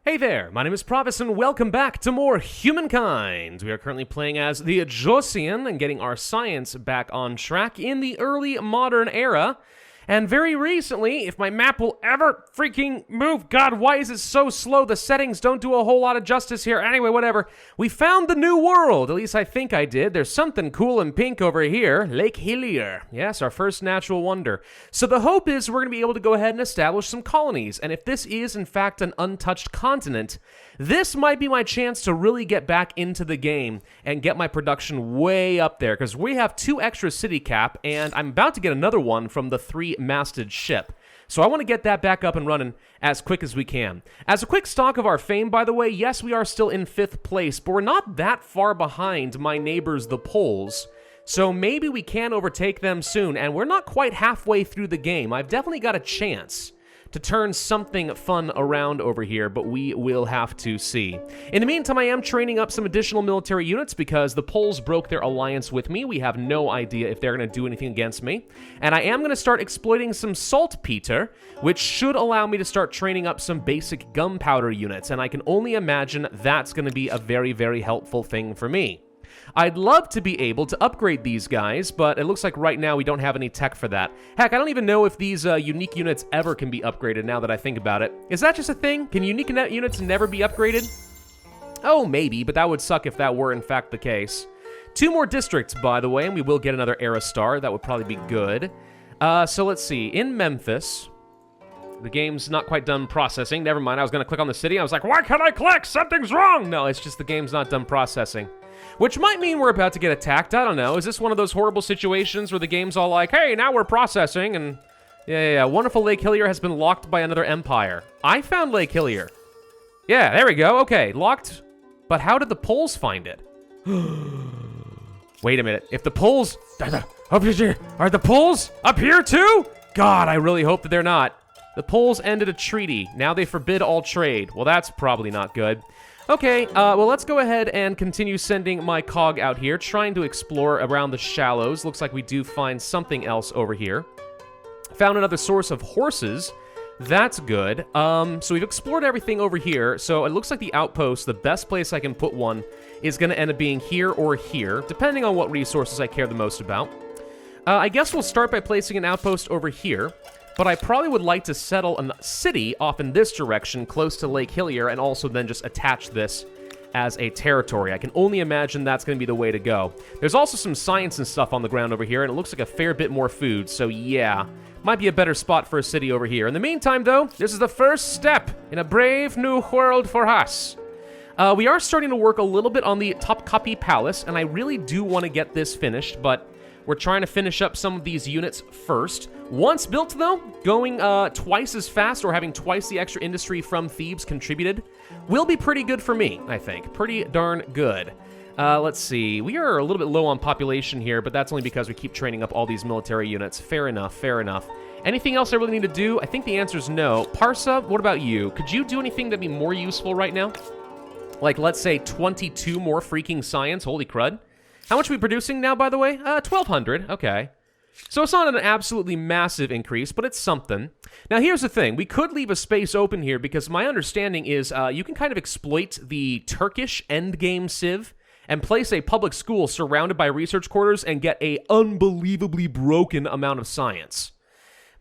Hey there, my name is Pravus and welcome back to more Humankind. We are currently playing as the Josian and getting our science back on track in the early modern era. And very recently, if my map will ever freaking move, God, why is it so slow? The settings don't do a whole lot of justice here. Anyway, whatever. We found the new world, at least I think I did. There's something cool and pink over here. Lake Hillier. Yes, our first natural wonder. So the hope is we're going to be able to go ahead and establish some colonies. And if this is, in fact, an untouched continent, this might be my chance to really get back into the game and get my production way up there. Because we have 2 extra city cap, and I'm about to get another one from the 3-masted ship. So I want to get that back up and running as quick as we can. As a quick stock of our fame, by the way, yes, we are still in 5th place, but we're not that far behind my neighbors, the Poles. So maybe we can overtake them soon, and we're not quite halfway through the game. I've definitely got a chance to turn something fun around over here, but we will have to see. In the meantime, I am training up some additional military units because the Poles broke their alliance with me. We have no idea if they're going to do anything against me. And I am going to start exploiting some saltpeter, which should allow me to start training up some basic gunpowder units, and I can only imagine that's going to be a very, very helpful thing for me. I'd love to be able to upgrade these guys, but it looks like right now we don't have any tech for that. Heck, I don't even know if these unique units ever can be upgraded now that I think about it. Is that just a thing? Can unique units never be upgraded? Oh, maybe, but that would suck if that were in fact the case. 2 more districts, by the way, and we will get another era star. That would probably be good. So let's see. In Memphis, the game's not quite done processing. Never mind, I was going to click on the city. I was like, why can't I click? Something's wrong! No, it's just the game's not done processing. Which might mean we're about to get attacked. I don't know. Is this one of those horrible situations where the game's all like, hey, now we're processing, and yeah. Wonderful Lake Hillier has been locked by another empire. I found Lake Hillier. Yeah, there we go. Okay, locked. But how did the Poles find it? Wait a minute. If the Poles... Are the Poles up here too? God, I really hope that they're not. The Poles ended a treaty. Now they forbid all trade. Well, that's probably not good. Okay, well, let's go ahead and continue sending my cog out here, trying to explore around the shallows. Looks like we do find something else over here. Found another source of horses. That's good. So we've explored everything over here, so it looks like the outpost, the best place I can put one, is going to end up being here or here, depending on what resources I care the most about. I guess we'll start by placing an outpost over here. But I probably would like to settle a city off in this direction, close to Lake Hillier, and also then just attach this as a territory. I can only imagine that's going to be the way to go. There's also some science and stuff on the ground over here, and it looks like a fair bit more food, so yeah. Might be a better spot for a city over here. In the meantime, though, this is the first step in a brave new world for us. We are starting to work a little bit on the Topkapi Palace, and I really do want to get this finished, but we're trying to finish up some of these units first. Once built, though, going twice as fast or having twice the extra industry from Thebes contributed will be pretty good for me, I think. Pretty darn good. Let's see. We are a little bit low on population here, but that's only because we keep training up all these military units. Fair enough, fair enough. Anything else I really need to do? I think the answer is no. Parsa, what about you? Could you do anything that'd be more useful right now? Like, let's say 22 more freaking science. Holy crud. How much are we producing now, by the way? 1,200. Okay. So it's not an absolutely massive increase, but it's something. Now, here's the thing. We could leave a space open here because my understanding is you can kind of exploit the Turkish endgame civ and place a public school surrounded by research quarters and get a unbelievably broken amount of science.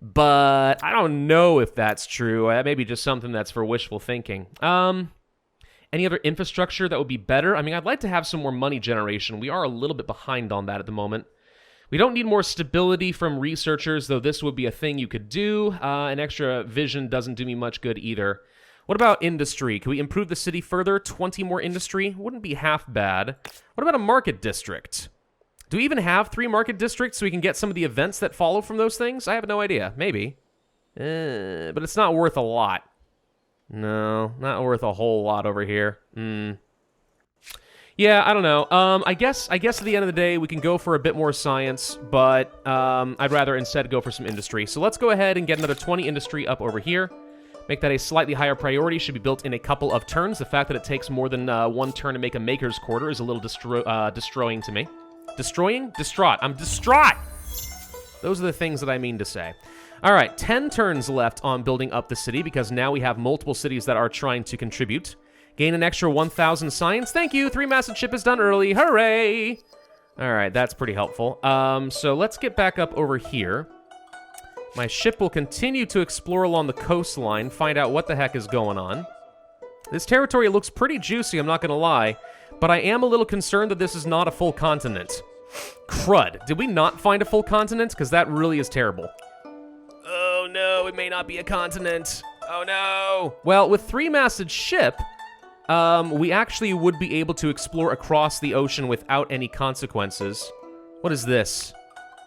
But I don't know if that's true. That may be just something that's for wishful thinking. Any other infrastructure that would be better? I mean, I'd like to have some more money generation. We are a little bit behind on that at the moment. We don't need more stability from researchers, though this would be a thing you could do. An extra vision doesn't do me much good either. What about industry? Can we improve the city further? 20 more industry? Wouldn't be half bad. What about a market district? Do we even have 3 market districts so we can get some of the events that follow from those things? I have no idea. Maybe. But it's not worth a lot. No, not worth a whole lot over here. Yeah, I don't know. I guess at the end of the day, we can go for a bit more science, but I'd rather instead go for some industry. So let's go ahead and get another 20 industry up over here. Make that a slightly higher priority. Should be built in a couple of turns. The fact that it takes more than 1 turn to make a maker's quarter is a little destroying to me. Destroying? Distraught. I'm distraught! Those are the things that I mean to say. All right, 10 turns left on building up the city because now we have multiple cities that are trying to contribute. Gain an extra 1,000 science. Thank you. 3-masted ship is done early. Hooray! All right, that's pretty helpful. So let's get back up over here. My ship will continue to explore along the coastline, find out what the heck is going on. This territory looks pretty juicy, I'm not going to lie, but I am a little concerned that this is not a full continent. Crud. Did we not find a full continent? Because that really is terrible. Oh no, it may not be a continent. Oh no. Well, with 3-masted ship, we actually would be able to explore across the ocean without any consequences. What is this?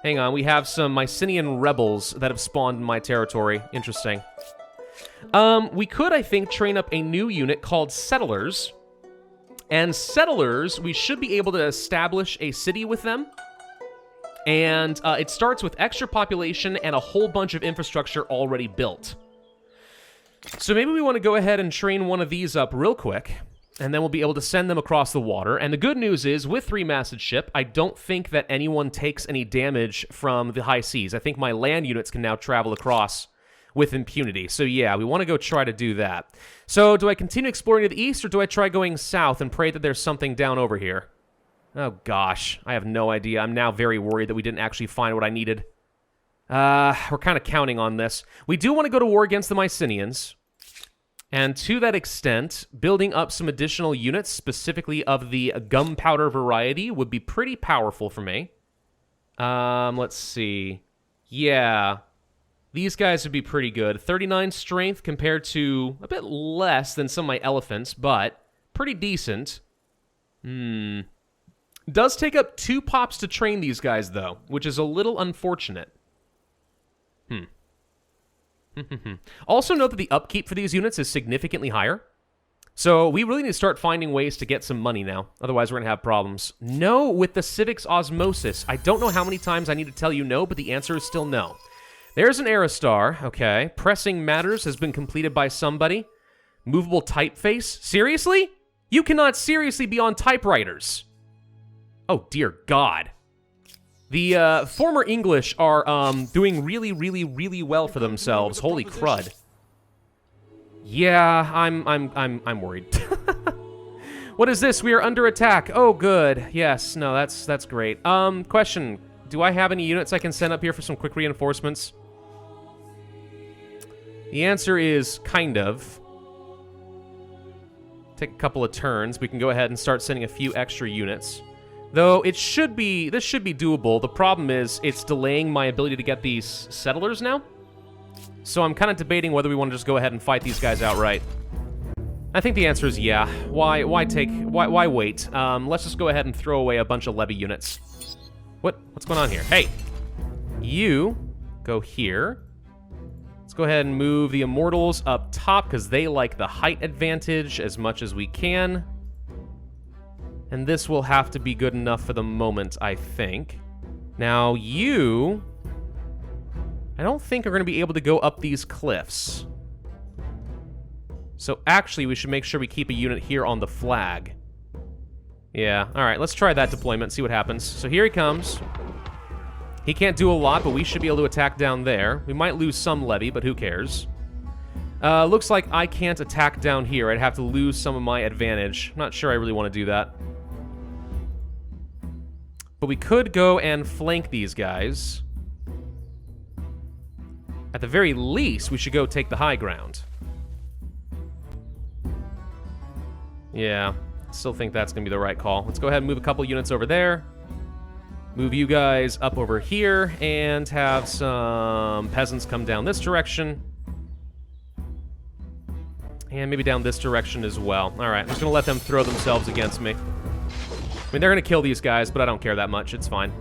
Hang on, we have some Mycenaean rebels that have spawned in my territory. Interesting. We could, I think, train up a new unit called Settlers. And Settlers, we should be able to establish a city with them. And it starts with extra population and a whole bunch of infrastructure already built. So maybe we want to go ahead and train one of these up real quick, and then we'll be able to send them across the water. And the good news is, with 3-masted ship, I don't think that anyone takes any damage from the high seas. I think my land units can now travel across with impunity. So yeah, we want to go try to do that. So do I continue exploring to the east, or do I try going south and pray that there's something down over here? Oh gosh, I have no idea. I'm now very worried that we didn't actually find what I needed. We're kind of counting on this. We do want to go to war against the Mycenaeans. And to that extent, building up some additional units, specifically of the gunpowder variety, would be pretty powerful for me. Let's see. Yeah. These guys would be pretty good. 39 strength compared to a bit less than some of my elephants, but pretty decent. Does take up 2 pops to train these guys, though, which is a little unfortunate. Also note that the upkeep for these units is significantly higher. So we really need to start finding ways to get some money now. Otherwise, we're going to have problems. No with the Civics Osmosis. I don't know how many times I need to tell you no, but the answer is still no. There's an Aerostar. Okay. Pressing Matters has been completed by somebody. Movable Typeface. Seriously? You cannot seriously be on typewriters. Oh, dear God. The former English are doing really, really, really well for themselves. Holy crud. Yeah, I'm worried. What is this? We are under attack. Oh, good. Yes, no, that's great. Question. Do I have any units I can send up here for some quick reinforcements? The answer is kind of. Take a couple of turns. We can go ahead and start sending a few extra units. Though this should be doable. The problem is it's delaying my ability to get these settlers now. So I'm kind of debating whether we want to just go ahead and fight these guys outright. I think the answer is yeah. Why wait? Let's just go ahead and throw away a bunch of levy units. What's going on here? Hey, you go here. Let's go ahead and move the Immortals up top because they like the height advantage as much as we can. And this will have to be good enough for the moment, I think. Now, you... I don't think are going to be able to go up these cliffs. So actually, we should make sure we keep a unit here on the flag. Yeah, alright, let's try that deployment, see what happens. So here he comes. He can't do a lot, but we should be able to attack down there. We might lose some levy, but who cares? Looks like I can't attack down here. I'd have to lose some of my advantage. I'm not sure I really want to do that. But we could go and flank these guys. At the very least, we should go take the high ground. Yeah, still think that's going to be the right call. Let's go ahead and move a couple units over there. Move you guys up over here and have some peasants come down this direction. And maybe down this direction as well. All right, I'm just going to let them throw themselves against me. I mean, they're going to kill these guys, but I don't care that much. It's fine.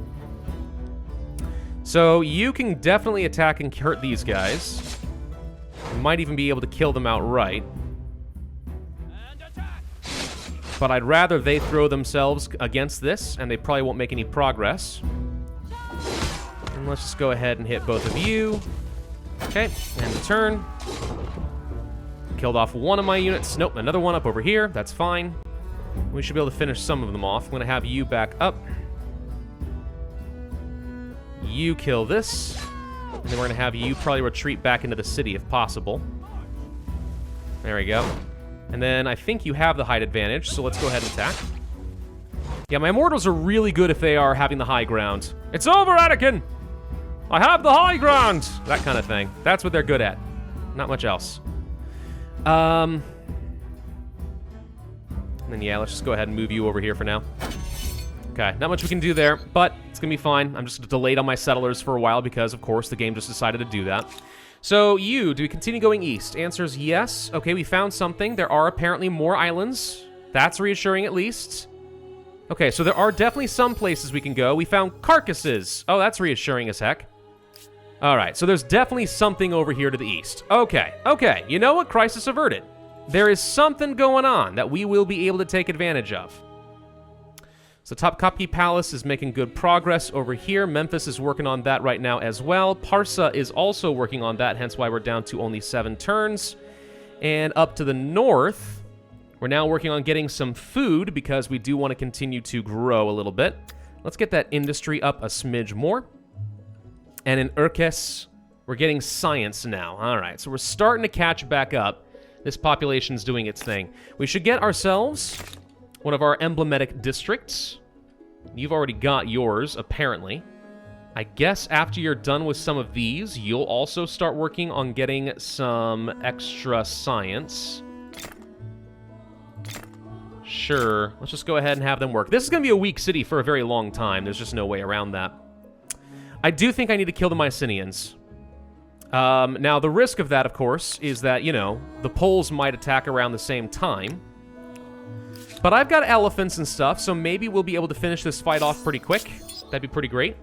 So you can definitely attack and hurt these guys. You might even be able to kill them outright. But I'd rather they throw themselves against this, and they probably won't make any progress. And let's just go ahead and hit both of you. Okay, end the turn. Killed off one of my units. Nope, another one up over here. That's fine. We should be able to finish some of them off. I'm going to have you back up. You kill this. And then we're going to have you probably retreat back into the city if possible. There we go. And then I think you have the height advantage, so let's go ahead and attack. Yeah, my immortals are really good if they are having the high ground. It's over, Anakin! I have the high ground! That kind of thing. That's what they're good at. Not much else. And then, yeah, let's just go ahead and move you over here for now. Okay, not much we can do there, but it's gonna be fine. I'm just delayed on my settlers for a while because, of course, the game just decided to do that. So, do we continue going east? Answer is yes. Okay, we found something. There are apparently more islands. That's reassuring at least. Okay, so there are definitely some places we can go. We found carcasses. Oh, that's reassuring as heck. All right, so there's definitely something over here to the east. Okay, you know what? Crisis averted. There is something going on that we will be able to take advantage of. So Topkapi Palace is making good progress over here. Memphis is working on that right now as well. Parsa is also working on that, hence why we're down to only 7 turns. And up to the north, we're now working on getting some food because we do want to continue to grow a little bit. Let's get that industry up a smidge more. And in Urkes, we're getting science now. All right, so we're starting to catch back up. This population's doing its thing. We should get ourselves one of our emblematic districts. You've already got yours, apparently. I guess after you're done with some of these, you'll also start working on getting some extra science. Sure, let's just go ahead and have them work. This is going to be a weak city for a very long time. There's just no way around that. I do think I need to kill the Mycenaeans. Now, the risk of that, of course, is that, you know, the Poles might attack around the same time. But I've got elephants and stuff, so maybe we'll be able to finish this fight off pretty quick. That'd be pretty great.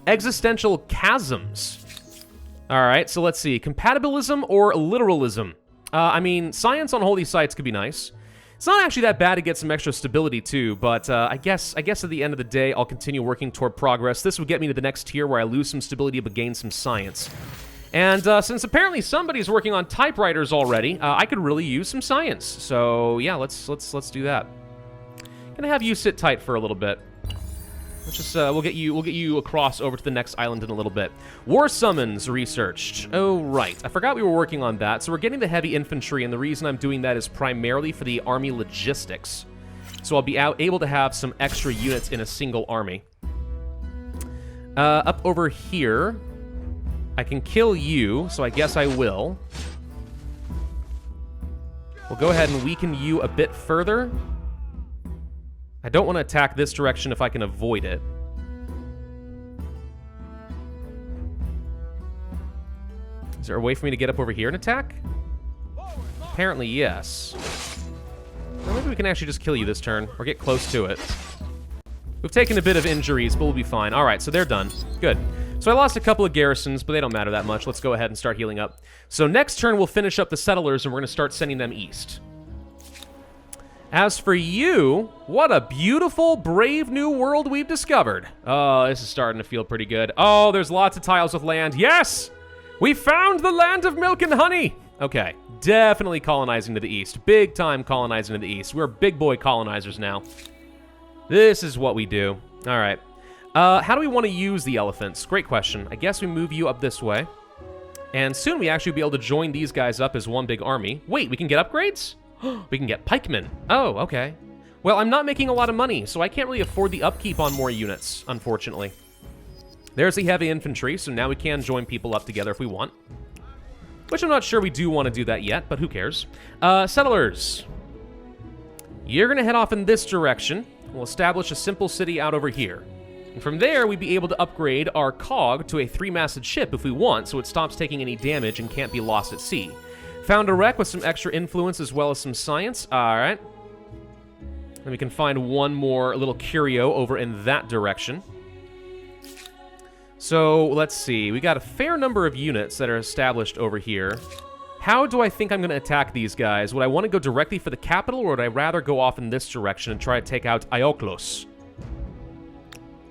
Existential chasms. All right, so let's see. Compatibilism or literalism? I mean, science on holy sites could be nice. It's not actually that bad to get some extra stability, too, but I guess at the end of the day, I'll continue working toward progress. This would get me to the next tier where I lose some stability but gain some science. And since apparently somebody's working on typewriters already, I could really use some science. So yeah, let's do that. Gonna have you sit tight for a little bit. Let's just we'll get you across over to the next island in a little bit. War summons researched. Oh right, I forgot we were working on that. So we're getting the heavy infantry, and the reason I'm doing that is primarily for the army logistics. So I'll be able to have some extra units in a single army. Up over here, I can kill you, so I guess I will. We'll go ahead and weaken you a bit further. I don't want to attack this direction if I can avoid it. Is there a way for me to get up over here and attack? Apparently, yes. Or maybe we can actually just kill you this turn, or get close to it. We've taken a bit of injuries, but we'll be fine. All right, so they're done. Good. So I lost a couple of garrisons, but they don't matter that much. Let's go ahead and start healing up. So next turn, we'll finish up the settlers, and we're going to start sending them east. As for you, what a beautiful, brave new world we've discovered. Oh, this is starting to feel pretty good. Oh, there's lots of tiles with land. Yes! We found the land of milk and honey! Okay, definitely colonizing to the east. Big time colonizing to the east. We're big boy colonizers now. This is what we do. All right. How do we want to use the elephants? Great question. I guess we move you up this way. And soon we actually be able to join these guys up as one big army. Wait, we can get upgrades? We can get pikemen. Oh, okay. Well, I'm not making a lot of money, so I can't really afford the upkeep on more units, unfortunately. There's the heavy infantry, so now we can join people up together if we want. Which I'm not sure we do want to do that yet, but who cares? Settlers. You're going to head off in this direction. We'll establish a simple city out over here. And from there, we'd be able to upgrade our cog to a 3-masted ship if we want, so it stops taking any damage and can't be lost at sea. Found a wreck with some extra influence as well as some science. All right. And we can find one more little curio over in that direction. So, let's see. We got a fair number of units that are established over here. How do I think I'm going to attack these guys? Would I want to go directly for the capital, or would I rather go off in this direction and try to take out Ioklos?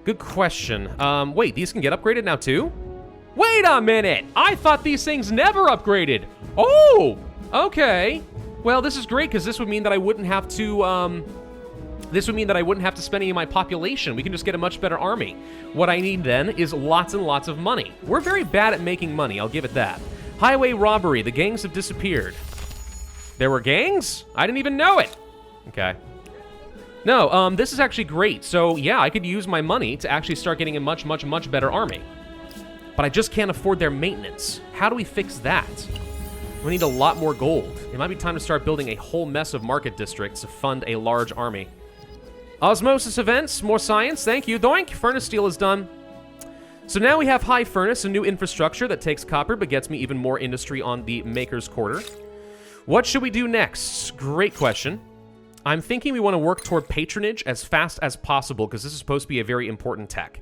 Good question. Wait, these can get upgraded now too? Wait a minute! I thought these things never upgraded! Oh! Okay. Well, this is great, because this would mean that I wouldn't have to, This would mean that I wouldn't have to spend any of my population. We can just get a much better army. What I need then is lots and lots of money. We're very bad at making money, I'll give it that. Highway robbery. The gangs have disappeared. There were gangs? I didn't even know it. Okay. No, this is actually great. So, yeah, I could use my money to actually start getting a much, much, much better army. But I just can't afford their maintenance. How do we fix that? We need a lot more gold. It might be time to start building a whole mess of market districts to fund a large army. Osmosis events, more science, thank you. Doink, furnace steel is done. So now we have high furnace, a new infrastructure that takes copper but gets me even more industry on the maker's quarter. What should we do next? Great question. I'm thinking we want to work toward patronage as fast as possible because this is supposed to be a very important tech.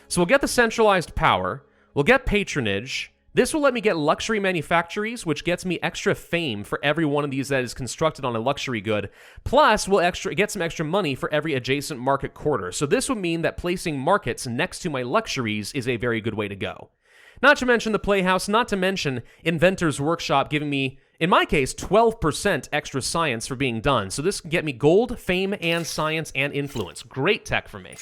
So we'll get the centralized power, we'll get patronage. This will let me get luxury manufactories, which gets me extra fame for every one of these that is constructed on a luxury good. Plus, we'll get some extra money for every adjacent market quarter. So this would mean that placing markets next to my luxuries is a very good way to go. Not to mention the Playhouse, not to mention Inventor's Workshop giving me, in my case, 12% extra science for being done. So this can get me gold, fame, and science and influence. Great tech for me.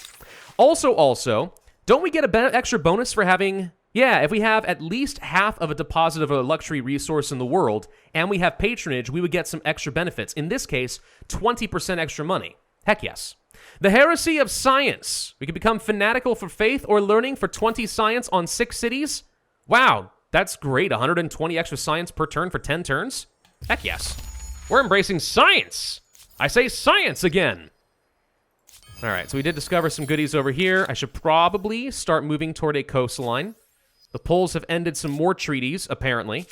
Also, don't we get a extra bonus for having... Yeah, if we have at least half of a deposit of a luxury resource in the world, and we have patronage, we would get some extra benefits. In this case, 20% extra money. Heck yes. The heresy of science. We could become fanatical for faith or learning for 20 science on 6 cities. Wow, that's great. 120 extra science per turn for 10 turns. Heck yes. We're embracing science. I say science again. All right, so we did discover some goodies over here. I should probably start moving toward a coastline. The Poles have ended some more treaties, apparently.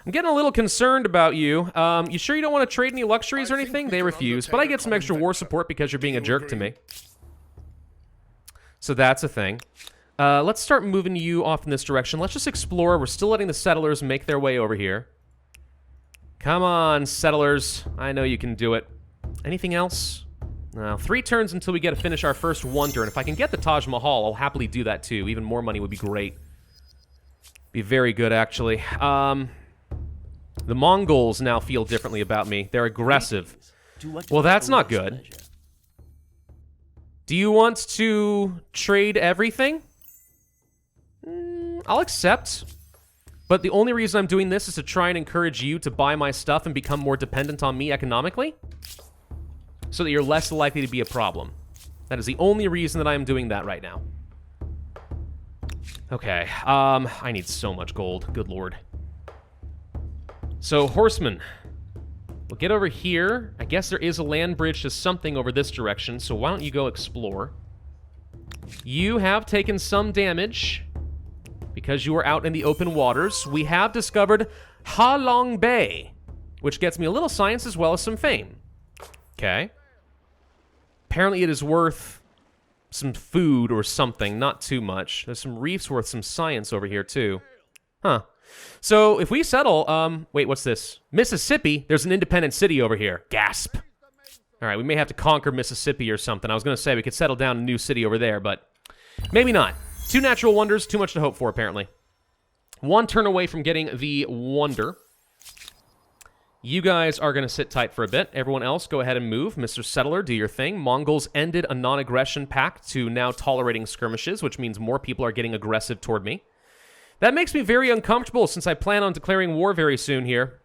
I'm getting a little concerned about you. You sure you don't want to trade any luxuries or anything? They refuse, but I get some extra war support because you're being a jerk to me. So that's a thing. Let's start moving you off in this direction. Let's just explore. We're still letting the settlers make their way over here. Come on, settlers. I know you can do it. Anything else? No, 3 turns until we get to finish our first wonder, and if I can get the Taj Mahal, I'll happily do that too. Even more money would be great. Be very good, actually. The Mongols now feel differently about me. They're aggressive. Well, that's not good. Do you want to trade everything? I'll accept. But the only reason I'm doing this is to try and encourage you to buy my stuff and become more dependent on me economically, so that you're less likely to be a problem. That is the only reason that I am doing that right now. Okay, I need so much gold. Good lord. So, horsemen. We'll get over here. I guess there is a land bridge to something over this direction, so why don't you go explore? You have taken some damage because you are out in the open waters. We have discovered Ha Long Bay, which gets me a little science as well as some fame. Okay. Apparently it is worth some food or something, not too much. There's some reefs worth some science over here, too. Huh. So, if we settle, wait, what's this? Mississippi? There's an independent city over here. Gasp. All right, we may have to conquer Mississippi or something. I was going to say we could settle down a new city over there, but maybe not. 2 natural wonders, too much to hope for, apparently. 1 turn away from getting the wonder. You guys are going to sit tight for a bit. Everyone else, go ahead and move. Mr. Settler, do your thing. Mongols ended a non-aggression pact to now tolerating skirmishes, which means more people are getting aggressive toward me. That makes me very uncomfortable since I plan on declaring war very soon here.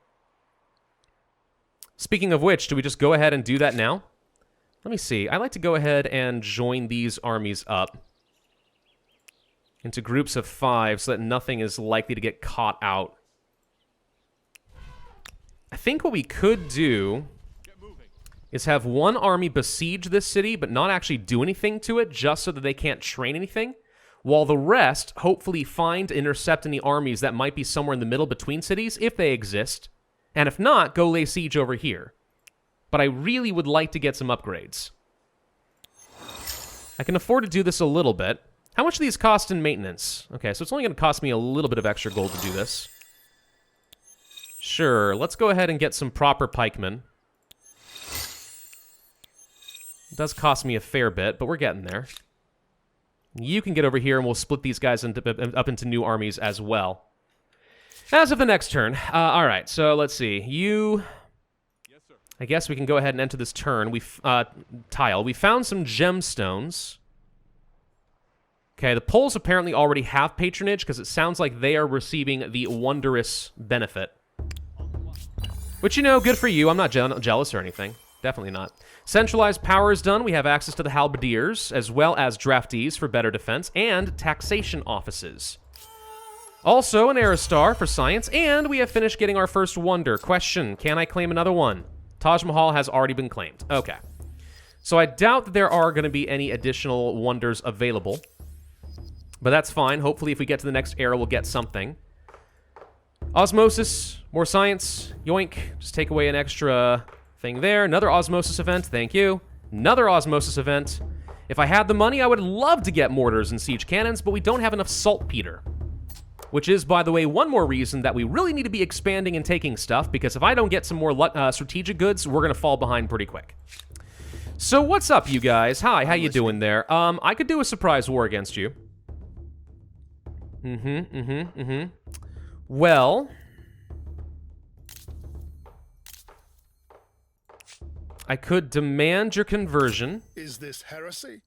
Speaking of which, do we just go ahead and do that now? Let me see. I like to go ahead and join these armies up into groups of 5 so that nothing is likely to get caught out. I think what we could do is have one army besiege this city, but not actually do anything to it, just so that they can't train anything, while the rest hopefully find, intercept any armies that might be somewhere in the middle between cities, if they exist, and if not, go lay siege over here. But I really would like to get some upgrades. I can afford to do this a little bit. How much do these cost in maintenance? Okay, so it's only going to cost me a little bit of extra gold to do this. Sure, let's go ahead and get some proper pikemen. It does cost me a fair bit, but we're getting there. You can get over here, and we'll split these guys up into new armies as well. As of the next turn. All right, so let's see. You I guess we can go ahead and enter this turn. Tile. We found some gemstones. Okay, the Poles apparently already have patronage because it sounds like they are receiving the wondrous benefit. Which, you know, good for you. I'm not jealous or anything. Definitely not. Centralized power is done. We have access to the halberdiers, as well as draftees for better defense, and taxation offices. Also, an Aristar for science, and we have finished getting our first wonder. Question, can I claim another one? Taj Mahal has already been claimed. Okay. So I doubt that there are going to be any additional wonders available. But that's fine. Hopefully, if we get to the next era, we'll get something. Osmosis, more science, yoink. Just take away an extra thing there. Another osmosis event, thank you. Another osmosis event. If I had the money, I would love to get mortars and siege cannons, but we don't have enough saltpeter. Which is, by the way, one more reason that we really need to be expanding and taking stuff, because if I don't get some more strategic goods, we're going to fall behind pretty quick. So what's up, you guys? Hi, how you doing there? I could do a surprise war against you. Well, I could demand your conversion. Is this heresy?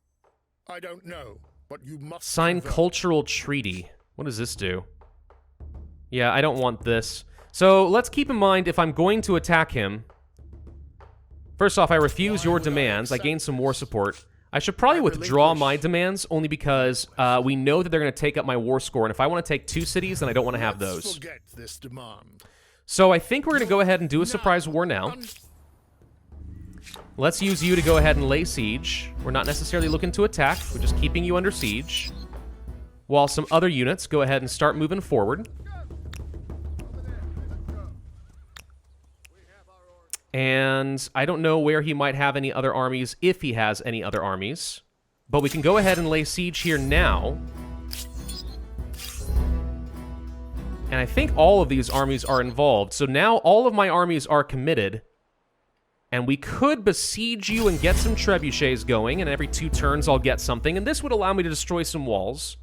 I don't know, but you must sign cultural treaty. What does this do? Yeah, I don't want this. So let's keep in mind, if I'm going to attack him, first off, I refuse your demands. I gain some war support. I should probably withdraw my demands, only because we know that they're going to take up my war score, and if I want to take 2 cities, then I don't want to have those. Forget this demand. So I think we're going to go ahead and do a surprise war now. Let's use you to go ahead and lay siege. We're not necessarily looking to attack, we're just keeping you under siege. While some other units go ahead and start moving forward. And I don't know where he might have any other armies, if he has any other armies. But we can go ahead and lay siege here now. And I think all of these armies are involved. So now all of my armies are committed. And we could besiege you and get some trebuchets going. And every 2 turns I'll get something. And this would allow me to destroy some walls.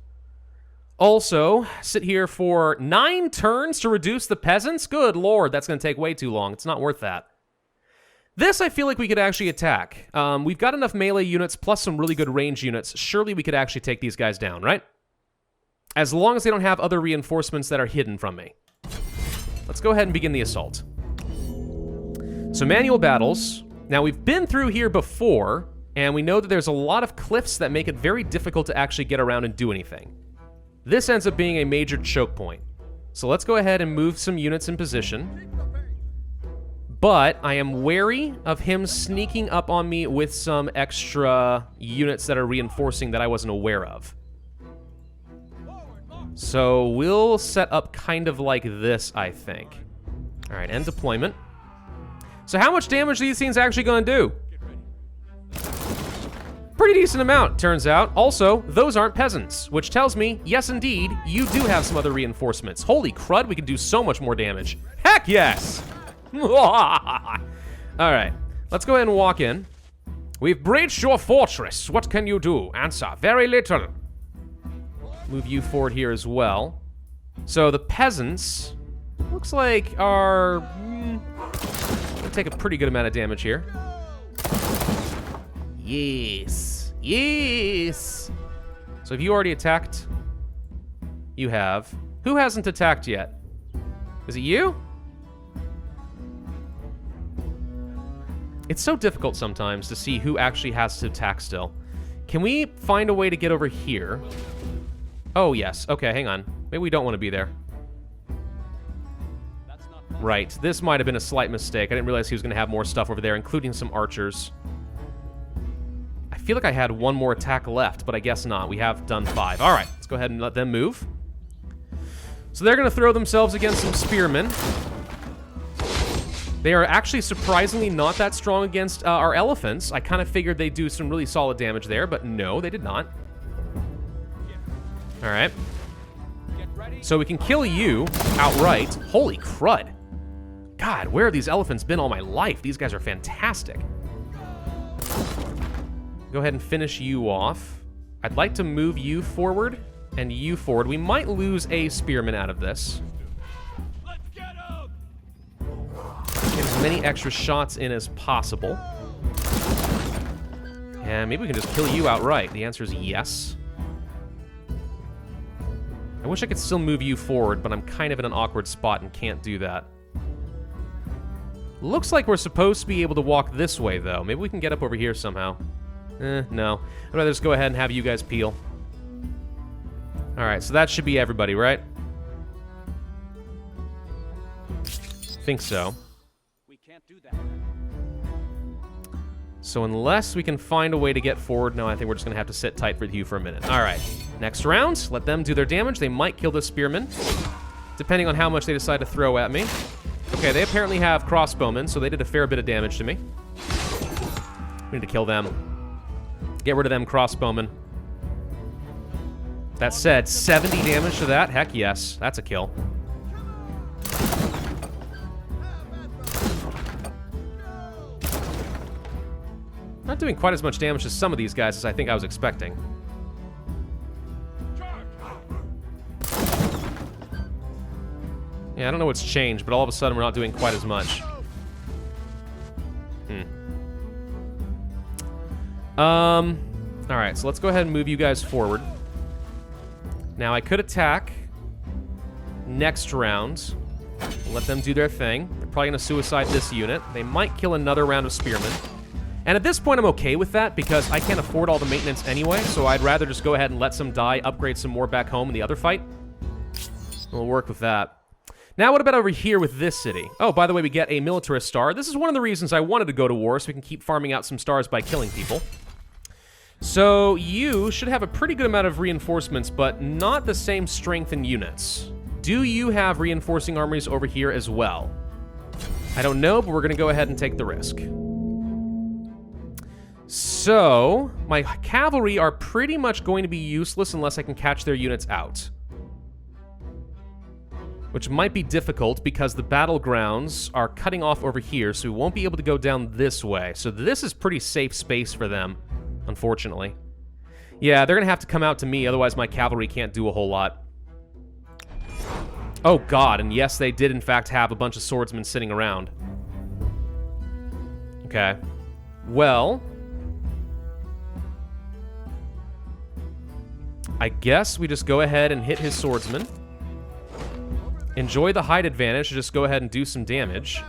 Also, sit here for 9 turns to reduce the peasants? Good lord, that's going to take way too long. It's not worth that. This, I feel like we could actually attack. We've got enough melee units plus some really good range units. Surely we could actually take these guys down, right? As long as they don't have other reinforcements that are hidden from me. Let's go ahead and begin the assault. So manual battles. Now, we've been through here before, and we know that there's a lot of cliffs that make it very difficult to actually get around and do anything. This ends up being a major choke point. So let's go ahead and move some units in position. But I am wary of him sneaking up on me with some extra units that are reinforcing that I wasn't aware of. So we'll set up kind of like this, I think. All right, end deployment. So how much damage are these things actually going to do? Pretty decent amount, turns out. Also, those aren't peasants, which tells me, yes indeed, you do have some other reinforcements. Holy crud, we can do so much more damage. Heck yes! Alright, let's go ahead and walk in. We've breached your fortress. What can you do? Answer, very little. Move you forward here as well. So the peasants, looks like are... gonna take a pretty good amount of damage here. Yes. Yes. So have you already attacked? You have. Who hasn't attacked yet? Is it you? It's so difficult sometimes to see who actually has to attack still. Can we find a way to get over here? Oh, yes. Okay, hang on. Maybe we don't want to be there. Right. This might have been a slight mistake. I didn't realize he was going to have more stuff over there, including some archers. I feel like I had 1 more attack left, but I guess not. We have done 5. All right, let's go ahead and let them move. So they're going to throw themselves against some spearmen. They are actually surprisingly not that strong against our elephants. I kind of figured they'd do some really solid damage there, but no, they did not. All right. So we can kill you outright. Holy crud. God, where have these elephants been all my life? These guys are fantastic. Go ahead and finish you off. I'd like to move you forward and you forward. We might lose a spearman out of this. Get as many extra shots in as possible. And maybe we can just kill you outright. The answer is yes. I wish I could still move you forward, but I'm kind of in an awkward spot and can't do that. Looks like we're supposed to be able to walk this way, though. Maybe we can get up over here somehow. No. I'd rather just go ahead and have you guys peel. Alright, so that should be everybody, right? Think so. We can't do that. So unless we can find a way to get forward, no, I think we're just going to have to sit tight with you for a minute. Alright, next round. Let them do their damage. They might kill this spearman, depending on how much they decide to throw at me. Okay, they apparently have crossbowmen, so they did a fair bit of damage to me. We need to kill them. Get rid of them crossbowmen. That said, 70 damage to that? Heck yes, that's a kill. Not doing quite as much damage to some of these guys as I think I was expecting. Yeah, I don't know what's changed, but all of a sudden we're not doing quite as much. Alright, so let's go ahead and move you guys forward. Now, I could attack next round. Let them do their thing. They're probably going to suicide this unit. They might kill another round of spearmen. And at this point, I'm okay with that because I can't afford all the maintenance anyway, so I'd rather just go ahead and let some die, upgrade some more back home in the other fight. We'll work with that. Now, what about over here with this city? Oh, by the way, we get a militarist star. This is one of the reasons I wanted to go to war, so we can keep farming out some stars by killing people. So, you should have a pretty good amount of reinforcements, but not the same strength in units. Do you have reinforcing armies over here as well? I don't know, but we're going to go ahead and take the risk. So, my cavalry are pretty much going to be useless unless I can catch their units out. Which might be difficult because the battlegrounds are cutting off over here, so we won't be able to go down this way. So this is pretty safe space for them, unfortunately. Yeah, they're going to have to come out to me, otherwise my cavalry can't do a whole lot. Oh god, and yes, they did in fact have a bunch of swordsmen sitting around. Okay. Well, I guess we just go ahead and hit his swordsman. Enjoy the height advantage to just go ahead and do some damage.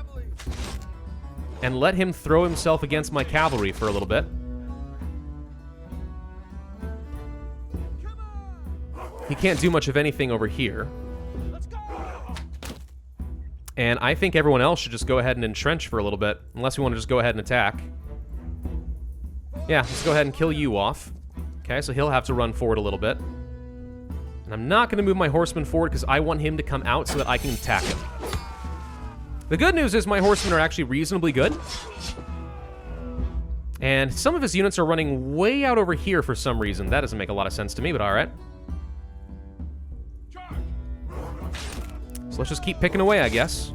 And let him throw himself against my cavalry for a little bit. He can't do much of anything over here. And I think everyone else should just go ahead and entrench for a little bit. Unless we want to just go ahead and attack. Yeah, let's go ahead and kill you off. Okay, so he'll have to run forward a little bit. And I'm not going to move my horseman forward because I want him to come out so that I can attack him. The good news is my horsemen are actually reasonably good. And some of his units are running way out over here for some reason. That doesn't make a lot of sense to me, but alright. So let's just keep picking away, I guess.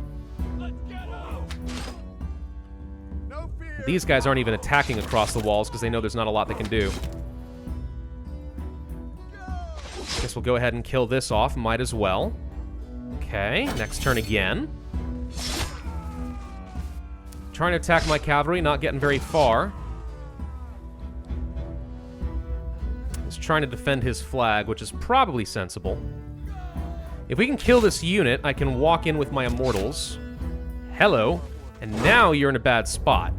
These guys aren't even attacking across the walls because they know there's not a lot they can do. Guess we'll go ahead and kill this off. Might as well. Okay, next turn again. Trying to attack my cavalry, not getting very far. He's trying to defend his flag, which is probably sensible. If we can kill this unit, I can walk in with my immortals. Hello. And now you're in a bad spot.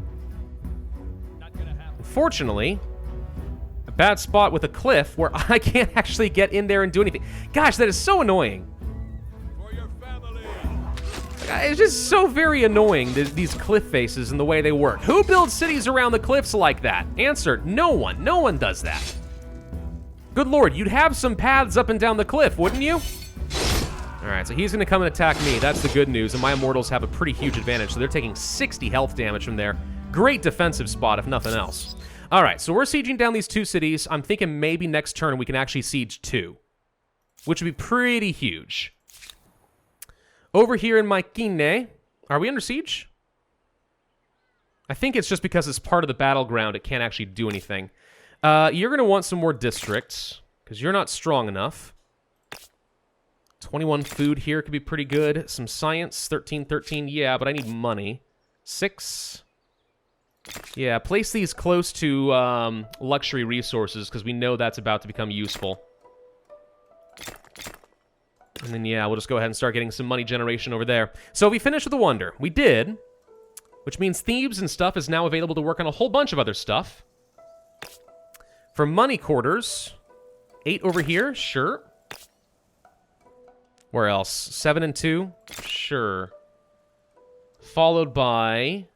Unfortunately, a bad spot with a cliff where I can't actually get in there and do anything. Gosh, that is so annoying. For your family. It's just so very annoying, these cliff faces and the way they work. Who builds cities around the cliffs like that? Answer, no one. No one does that. Good lord, you'd have some paths up and down the cliff, wouldn't you? Alright, so he's going to come and attack me. That's the good news, and my immortals have a pretty huge advantage, so they're taking 60 health damage from there. Great defensive spot, if nothing else. Alright, so we're sieging down these two cities. I'm thinking maybe next turn we can actually siege 2, which would be pretty huge. Over here in Mycenaeans, are we under siege? I think it's just because it's part of the battleground, it can't actually do anything. You're going to want some more districts, because you're not strong enough. 21 food here could be pretty good. Some science, 13, yeah, but I need money. 6. Yeah, place these close to luxury resources, because we know that's about to become useful. And then, yeah, we'll just go ahead and start getting some money generation over there. So we finished with the Wonder. We did, which means Thebes and stuff is now available to work on a whole bunch of other stuff. For money quarters, 8 over here, sure. Where else? 7 and 2, sure. Followed by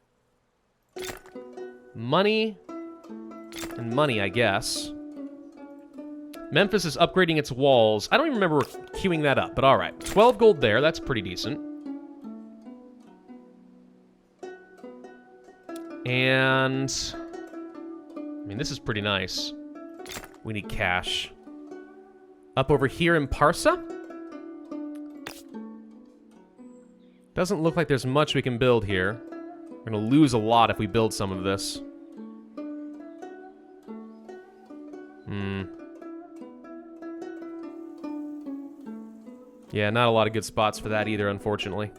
money and money, I guess. Memphis is upgrading its walls. I don't even remember queuing that up, but all right. 12 gold there. That's pretty decent. And I mean, this is pretty nice. We need cash. Up over here in Parsa. Doesn't look like there's much we can build here. We're going to lose a lot if we build some of this. Yeah, not a lot of good spots for that either, unfortunately.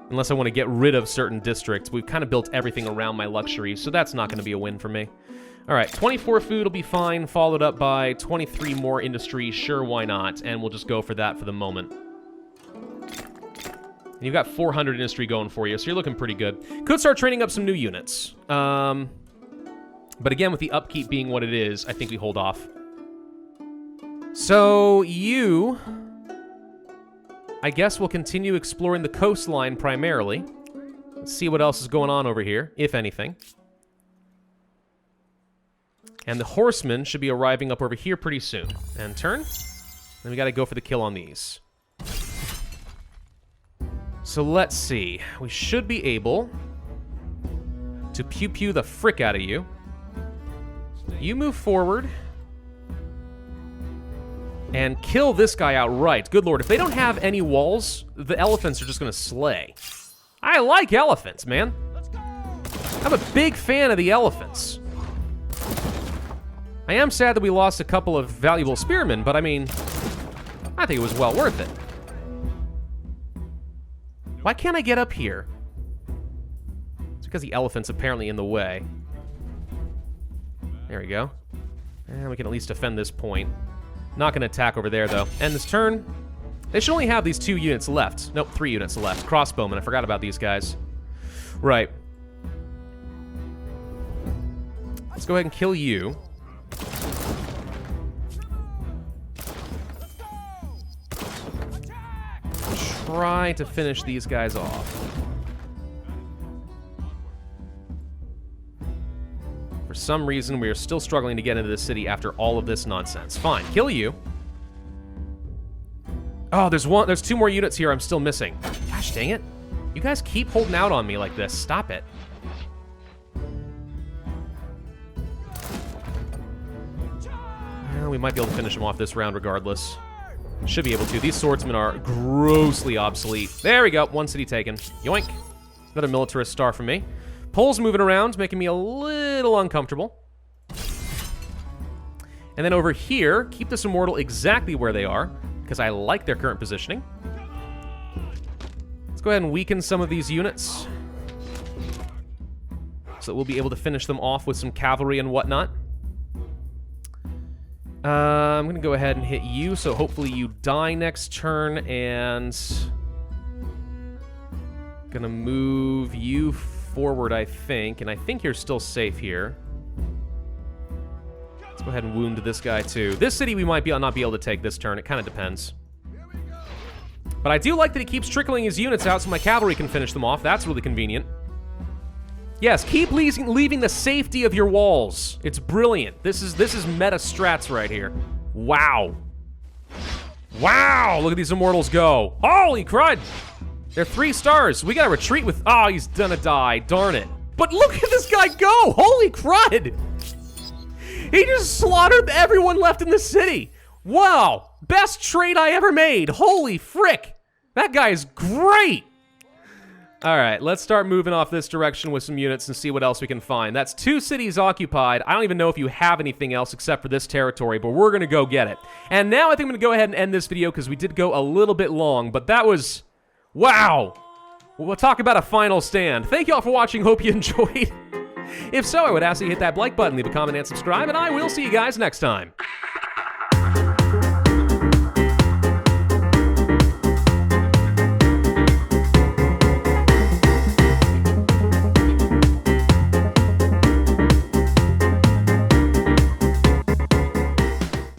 Unless I want to get rid of certain districts. We've kind of built everything around my luxury, so that's not going to be a win for me. All right, 24 food will be fine, followed up by 23 more industry. Sure, why not? And we'll just go for that for the moment. And you've got 400 industry going for you, so you're looking pretty good. Could start training up some new units. But again, with the upkeep being what it is, I think we hold off. So you, I guess, will continue exploring the coastline primarily. Let's see what else is going on over here, if anything. And the horsemen should be arriving up over here pretty soon. And turn. Then we got to go for the kill on these. So let's see. We should be able to pew-pew the frick out of you. You move forward and kill this guy outright. Good lord, if they don't have any walls, the elephants are just going to slay. I like elephants, man. I'm a big fan of the elephants. I am sad that we lost a couple of valuable spearmen, but I mean, I think it was well worth it. Why can't I get up here? It's because the elephant's apparently in the way. There we go. And we can at least defend this point. Not going to attack over there, though. End this turn. They should only have these 2 units left. Nope, 3 units left. Crossbowmen. I forgot about these guys. Right. Let's go ahead and kill you. Try to finish these guys off. For some reason, we are still struggling to get into this city after all of this nonsense. Fine, kill you. Oh, there's 2 more units here I'm still missing. Gosh dang it. You guys keep holding out on me like this. Stop it. Well, we might be able to finish them off this round regardless. Should be able to. These swordsmen are grossly obsolete. There we go. 1 city taken. Yoink. Another militarist star from me. Poles moving around, making me a little uncomfortable. And then over here, keep this immortal exactly where they are, because I like their current positioning. Let's go ahead and weaken some of these units, so that we'll be able to finish them off with some cavalry and whatnot. I'm going to go ahead and hit you, so hopefully you die next turn, and going to move you forward, I think, and I think you're still safe here. Let's go ahead and wound this guy, too. This city we might not be able to take this turn. It kind of depends. But I do like that he keeps trickling his units out so my cavalry can finish them off. That's really convenient. Yes, keep leaving the safety of your walls. It's brilliant. This is meta strats right here. Wow. Wow, look at these immortals go. Holy crud. They're 3 stars. We gotta retreat with... Oh, he's gonna die. Darn it. But look at this guy go. Holy crud. He just slaughtered everyone left in the city. Wow. Best trade I ever made. Holy frick. That guy is great. All right, let's start moving off this direction with some units and see what else we can find. That's 2 cities occupied. I don't even know if you have anything else except for this territory, but we're going to go get it. And now I think I'm going to go ahead and end this video because we did go a little bit long, but that was... wow! We'll talk about a final stand. Thank you all for watching. Hope you enjoyed. If so, I would ask that you hit that like button, leave a comment, and subscribe, and I will see you guys next time.